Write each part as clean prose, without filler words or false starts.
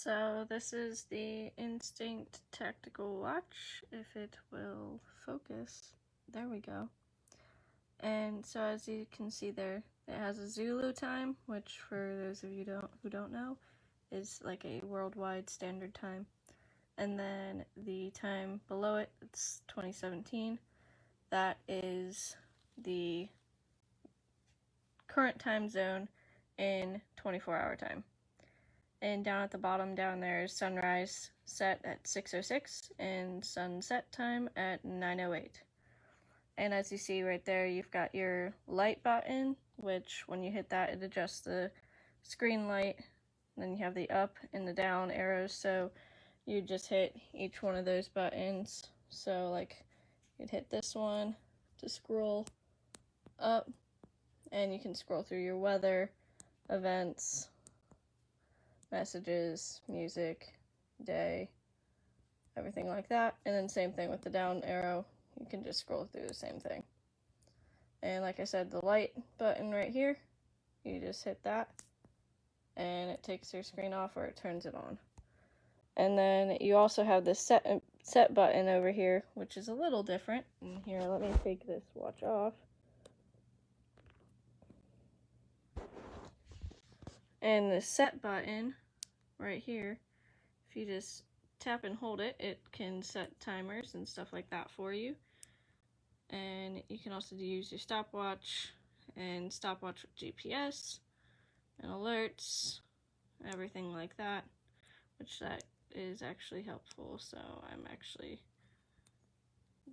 So this is the Instinct Tactical Watch, if it will focus. There we go. And so as you can see there, it has a Zulu time, which for those of you who don't know, is like a worldwide standard time. And then the time below it, it's 2017. That is the current time zone in 24-hour time. And down at the bottom down there is sunrise set at 6:06 and sunset time at 9:08. And as you see right there, you've got your light button, which when you hit that, it adjusts the screen light. And then you have the up and the down arrows, so you just hit each one of those buttons. So like you'd hit this one to scroll up, and you can scroll through your weather, events, messages, music, day, everything like that. And then same thing with the down arrow, you can just scroll through the same thing. And like I said, the light button right here, you just hit that and it takes your screen off or it turns it on. And then you also have this set button over here, which is a little different. And here, let me take this watch off. And the set button right here, if you just tap and hold it, it can set timers and stuff like that for you. And you can also use your stopwatch and stopwatch with GPS and alerts, everything like that, which that is actually helpful. So I'm actually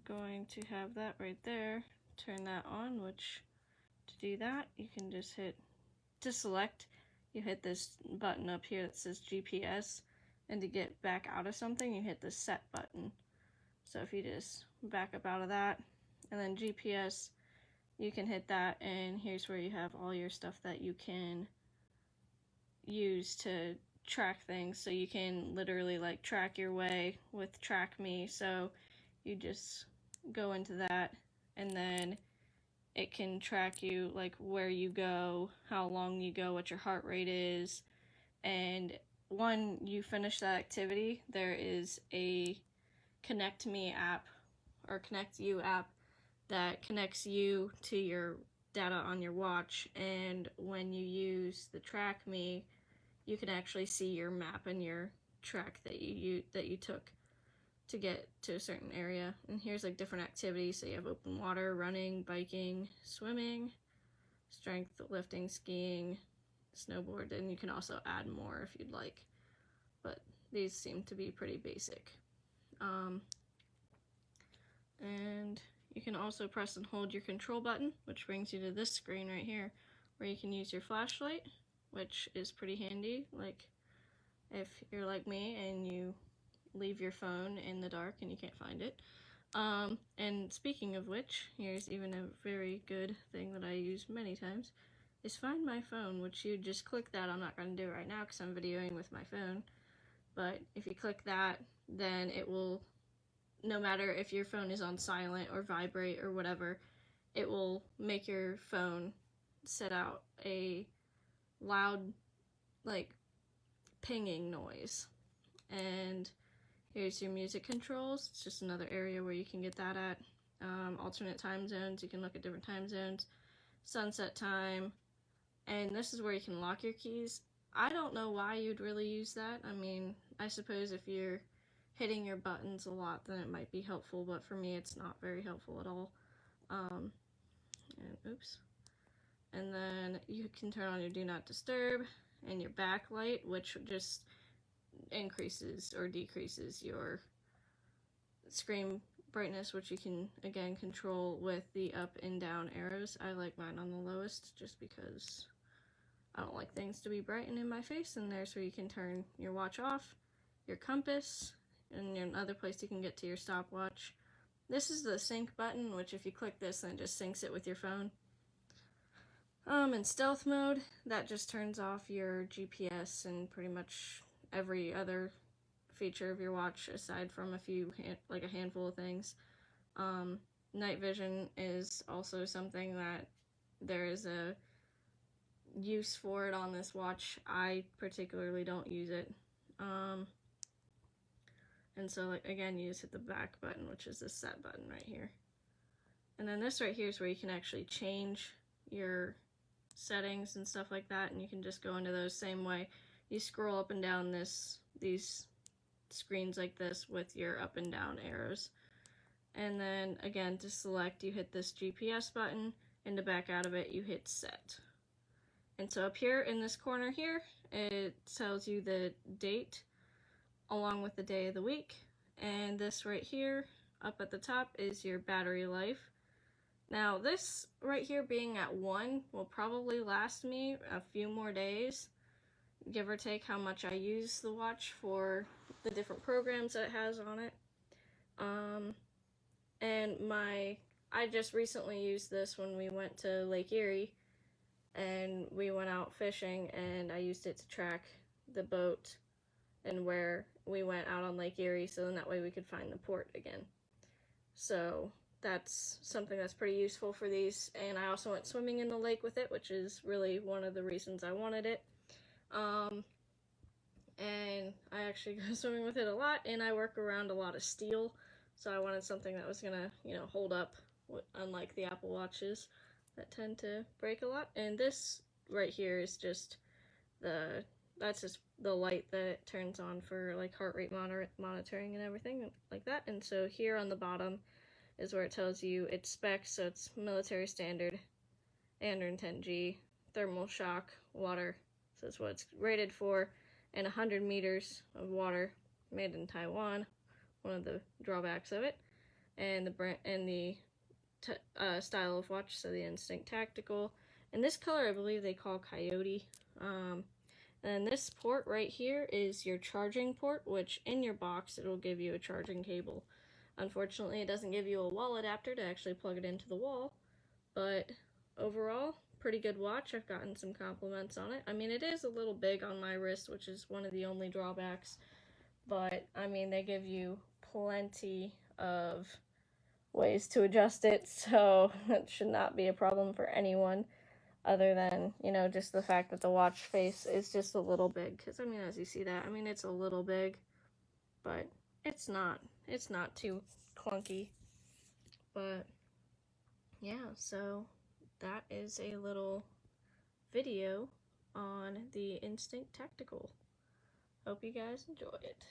going to have that right there, turn that on, which to do that, you can just hit, to select, you hit this button up here that says GPS, and to get back out of something, you hit the set button. So if you just back up out of that, and then GPS, you can hit that, and here's where you have all your stuff that you can use to track things. So you can literally like track your way with Track Me. So you just go into that, and then it can track you, like where you go, how long you go, what your heart rate is. And when you finish that activity, there is a Connect Me app or Connect You app that connects you to your data on your watch. And when you use the Track Me, you can actually see your map and your track that you took to get to a certain area. And here's like different activities. So you have open water, running, biking, swimming, strength lifting, skiing, snowboard, and you can also add more if you'd like. But these seem to be pretty basic. And you can also press and hold your control button, which brings you to this screen right here, where you can use your flashlight, which is pretty handy. Like if you're like me and you leave your phone in the dark and you can't find it. And speaking of which, here's even a very good thing that I use many times, is Find My Phone, which you just click that. I'm not going to do it right now because I'm videoing with my phone. But if you click that, then it will, no matter if your phone is on silent or vibrate or whatever, it will make your phone set out a loud, like, pinging noise. And here's your music controls. It's just another area where you can get that at. Alternate time zones, you can look at different time zones. Sunset time. And this is where you can lock your keys. I don't know why you'd really use that. I mean, I suppose if you're hitting your buttons a lot, then it might be helpful, but for me, it's not very helpful at all. And oops. And then you can turn on your Do Not Disturb and your backlight, which just increases or decreases your screen brightness, which you can again control with the up and down arrows. I like mine on the lowest just because I don't like things to be bright and in my face. And there's where you can turn your watch off, your compass, and another place you can get to your stopwatch. This is the sync button, which if you click this, then it just syncs it with your phone. In stealth mode, that just turns off your GPS and pretty much every other feature of your watch aside from a few, like a handful of things. Night vision is also something that there is a use for it on this watch. I particularly don't use it. And so, like, again, you just hit the back button, which is this set button right here. And then this right here is where you can actually change your settings and stuff like that, and you can just go into those same way. You scroll up and down these screens like this with your up and down arrows. And then again, to select, you hit this GPS button, and to back out of it, you hit set. And so up here in this corner here, it tells you the date along with the day of the week. And this right here up at the top is your battery life. Now this right here being at 1 will probably last me a few more days, give or take how much I use the watch for the different programs that it has on it. And I just recently used this when we went to Lake Erie and we went out fishing, and I used it to track the boat and where we went out on Lake Erie, so then that way we could find the port again. So that's something that's pretty useful for these. And I also went swimming in the lake with it, which is really one of the reasons I wanted it. And I actually go swimming with it a lot, and I work around a lot of steel, so I wanted something that was gonna, you know, hold up, unlike the Apple Watches that tend to break a lot. And this right here is just that's just the light that it turns on for like heart rate monitoring and everything like that. And so here on the bottom is where it tells you its specs. So it's military standard, 810G, thermal shock, water. So that's what it's rated for, and 100 meters of water, made in Taiwan. One of the drawbacks of it, and the brand and the style of watch. So the Instinct Tactical, and this color I believe they call Coyote. And this port right here is your charging port, which in your box it'll give you a charging cable. Unfortunately, it doesn't give you a wall adapter to actually plug it into the wall, but overall, pretty good watch. I've gotten some compliments on it. I mean, it is a little big on my wrist, which is one of the only drawbacks, but I mean, they give you plenty of ways to adjust it, so it should not be a problem for anyone, other than, you know, just the fact that the watch face is just a little big. Because I mean, as you see that, I mean, it's a little big, but it's not too clunky. But yeah, so that is a little video on the Instinct Tactical. Hope you guys enjoy it.